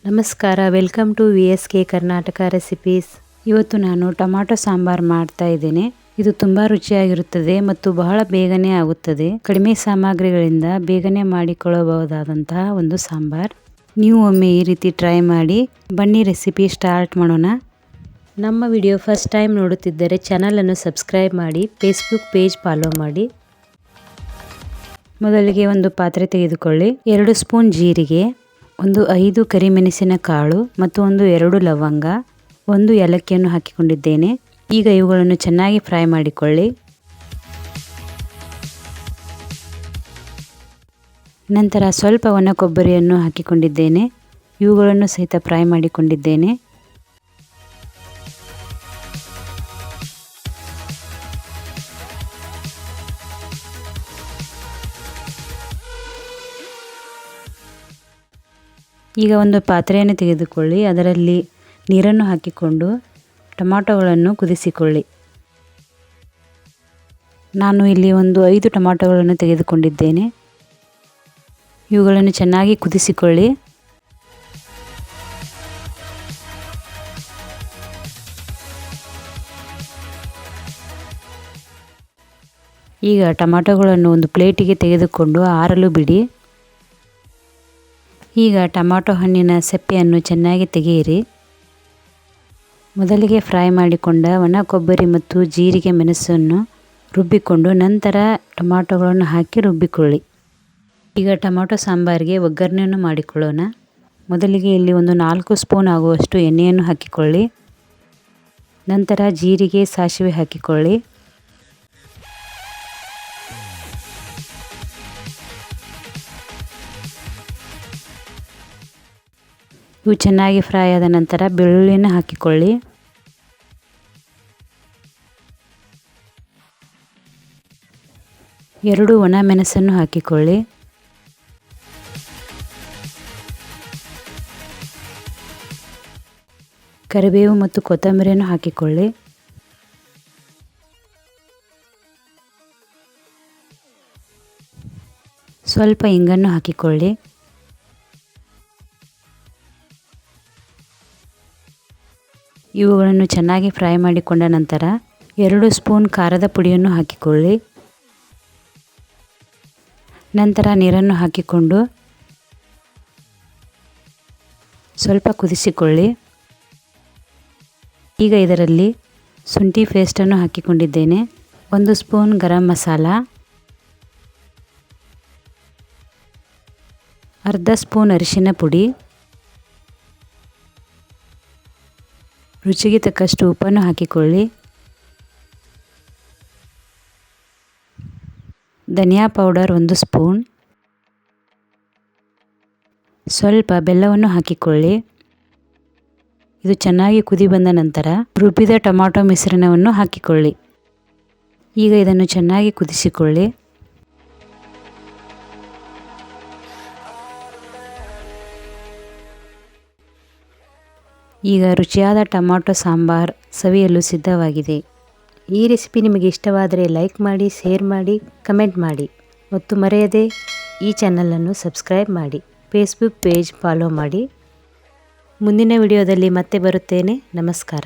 ನಮಸ್ಕಾರ, welcome to VSK Karnataka recipes. ಇವತ್ತು ನಾನು ಟೊಮಾಟೊ ಸಾಂಬಾರು ಮಾಡ್ತಾ ಇದ್ದೇನೆ. ಇದು ತುಂಬ ರುಚಿಯಾಗಿರುತ್ತದೆ ಮತ್ತು ಬಹಳ ಬೇಗನೆ ಆಗುತ್ತದೆ. ಕಡಿಮೆ ಸಾಮಗ್ರಿಗಳಿಂದ ಬೇಗನೆ ಮಾಡಿಕೊಳ್ಳಬಹುದಾದಂತಹ ಒಂದು ಸಾಂಬಾರ್. ನೀವು ಒಮ್ಮೆ ಈ ರೀತಿ ಟ್ರೈ ಮಾಡಿ. ಬನ್ನಿ ರೆಸಿಪಿ ಸ್ಟಾರ್ಟ್ ಮಾಡೋಣ. ನಮ್ಮ ವಿಡಿಯೋ ಫಸ್ಟ್ ಟೈಮ್ ನೋಡುತ್ತಿದ್ದರೆ ಚಾನಲನ್ನು ಸಬ್ಸ್ಕ್ರೈಬ್ ಮಾಡಿ, ಫೇಸ್ಬುಕ್ ಪೇಜ್ ಫಾಲೋ ಮಾಡಿ. ಮೊದಲಿಗೆ ಒಂದು ಪಾತ್ರೆ ತೆಗೆದುಕೊಳ್ಳಿ. 2 ಸ್ಪೂನ್ ಜೀರಿಗೆ, 5 ಕರಿಮೆಣಸಿನ ಕಾಳು ಮತ್ತು 2 ಲವಂಗ, 1 ಏಲಕ್ಕಿಯನ್ನು ಹಾಕಿಕೊಂಡಿದ್ದೇನೆ. ಈಗ ಇವುಗಳನ್ನು ಚೆನ್ನಾಗಿ ಫ್ರೈ ಮಾಡಿಕೊಳ್ಳಿ. ನಂತರ ಸ್ವಲ್ಪ ಒಣ ಕೊಬ್ಬರಿಯನ್ನು ಹಾಕಿಕೊಂಡಿದ್ದೇನೆ. ಇವುಗಳನ್ನು ಸಹಿತ ಫ್ರೈ ಮಾಡಿಕೊಂಡಿದ್ದೇನೆ. ಈಗ ಒಂದು ಪಾತ್ರೆಯನ್ನು ತೆಗೆದುಕೊಳ್ಳಿ. ಅದರಲ್ಲಿ ನೀರನ್ನು ಹಾಕಿಕೊಂಡು ಟೊಮಾಟೊಗಳನ್ನು ಕುದಿಸಿಕೊಳ್ಳಿ. ನಾನು ಇಲ್ಲಿ 5 ಟೊಮಾಟೊಗಳನ್ನು ತೆಗೆದುಕೊಂಡಿದ್ದೇನೆ. ಇವುಗಳನ್ನು ಚೆನ್ನಾಗಿ ಕುದಿಸಿಕೊಳ್ಳಿ. ಈಗ ಟೊಮಾಟೊಗಳನ್ನು ಒಂದು ಪ್ಲೇಟಿಗೆ ತೆಗೆದುಕೊಂಡು ಆರಲು ಬಿಡಿ. ಈಗ ಟೊಮಾಟೊ ಹಣ್ಣಿನ ಸೆಪ್ಪೆಯನ್ನು ಚೆನ್ನಾಗಿ ತೆಗೆಯಿರಿ. ಮೊದಲಿಗೆ ಫ್ರೈ ಮಾಡಿಕೊಂಡ ಒಣ ಕೊಬ್ಬರಿ ಮತ್ತು ಜೀರಿಗೆ ಮೆಣಸನ್ನು ರುಬ್ಬಿಕೊಂಡು ನಂತರ ಟೊಮಾಟೊಗಳನ್ನು ಹಾಕಿ ರುಬ್ಬಿಕೊಳ್ಳಿ. ಈಗ ಟೊಮಾಟೊ ಸಾಂಬಾರಿಗೆ ಒಗ್ಗರಣೆಯನ್ನು ಮಾಡಿಕೊಳ್ಳೋಣ. ಮೊದಲಿಗೆ ಇಲ್ಲಿ 4 ಸ್ಪೂನ್ ಆಗುವಷ್ಟು ಎಣ್ಣೆಯನ್ನು ಹಾಕಿಕೊಳ್ಳಿ. ನಂತರ ಜೀರಿಗೆ, ಸಾಸಿವೆ ಹಾಕಿಕೊಳ್ಳಿ. ಇವು ಚೆನ್ನಾಗಿ ಫ್ರೈ ಆದ ನಂತರ ಬೆಳ್ಳುಳ್ಳಿಯನ್ನು ಹಾಕಿಕೊಳ್ಳಿ. ಎರಡು ಒಣ ಮೆಣಸನ್ನು ಹಾಕಿಕೊಳ್ಳಿ. ಕರಿಬೇವು ಮತ್ತು ಕೊತ್ತಂಬರಿಯನ್ನು ಹಾಕಿಕೊಳ್ಳಿ. ಸ್ವಲ್ಪ ಇಂಗನ್ನು ಹಾಕಿಕೊಳ್ಳಿ. ಇವುಗಳನ್ನು ಚೆನ್ನಾಗಿ ಫ್ರೈ ಮಾಡಿಕೊಂಡ ನಂತರ 2 ಸ್ಪೂನ್ ಖಾರದ ಪುಡಿಯನ್ನು ಹಾಕಿಕೊಳ್ಳಿ. ನಂತರ ನೀರನ್ನು ಹಾಕಿಕೊಂಡು ಸ್ವಲ್ಪ ಕುದಿಸಿಕೊಳ್ಳಿ. ಈಗ ಇದರಲ್ಲಿ ಶುಂಠಿ ಪೇಸ್ಟನ್ನು ಹಾಕಿಕೊಂಡಿದ್ದೇನೆ. 1 ಸ್ಪೂನ್ ಗರಂ ಮಸಾಲ, ಅರ್ಧ ಸ್ಪೂನ್ ಅರಿಶಿನ ಪುಡಿ, ರುಚಿಗೆ ತಕ್ಕಷ್ಟು ಉಪ್ಪನ್ನು ಹಾಕಿಕೊಳ್ಳಿ. ಧನಿಯಾ ಪೌಡರ್ 1 ಸ್ಪೂನ್, ಸ್ವಲ್ಪ ಬೆಲ್ಲವನ್ನು ಹಾಕಿಕೊಳ್ಳಿ. ಇದು ಚೆನ್ನಾಗಿ ಕುದಿ ಬಂದ ನಂತರ ರುಬ್ಬಿದ ಟೊಮಾಟೊ ಮಿಶ್ರಣವನ್ನು ಹಾಕಿಕೊಳ್ಳಿ. ಈಗ ಇದನ್ನು ಚೆನ್ನಾಗಿ ಕುದಿಸಿಕೊಳ್ಳಿ. ಈಗ ರುಚಿಯಾದ ಟೊಮಾಟೊ ಸಾಂಬಾರ್ ಸವಿಯಲು ಸಿದ್ಧವಾಗಿದೆ. ಈ ರೆಸಿಪಿ ನಿಮಗೆ ಇಷ್ಟವಾದರೆ ಲೈಕ್ ಮಾಡಿ, ಶೇರ್ ಮಾಡಿ, ಕಮೆಂಟ್ ಮಾಡಿ ಮತ್ತು ಮರೆಯದೆ ಈ ಚಾನಲನ್ನು ಸಬ್ಸ್ಕ್ರೈಬ್ ಮಾಡಿ, ಫೇಸ್ಬುಕ್ ಪೇಜ್ ಫಾಲೋ ಮಾಡಿ. ಮುಂದಿನ ವಿಡಿಯೋದಲ್ಲಿ ಮತ್ತೆ ಬರುತ್ತೇನೆ. ನಮಸ್ಕಾರ.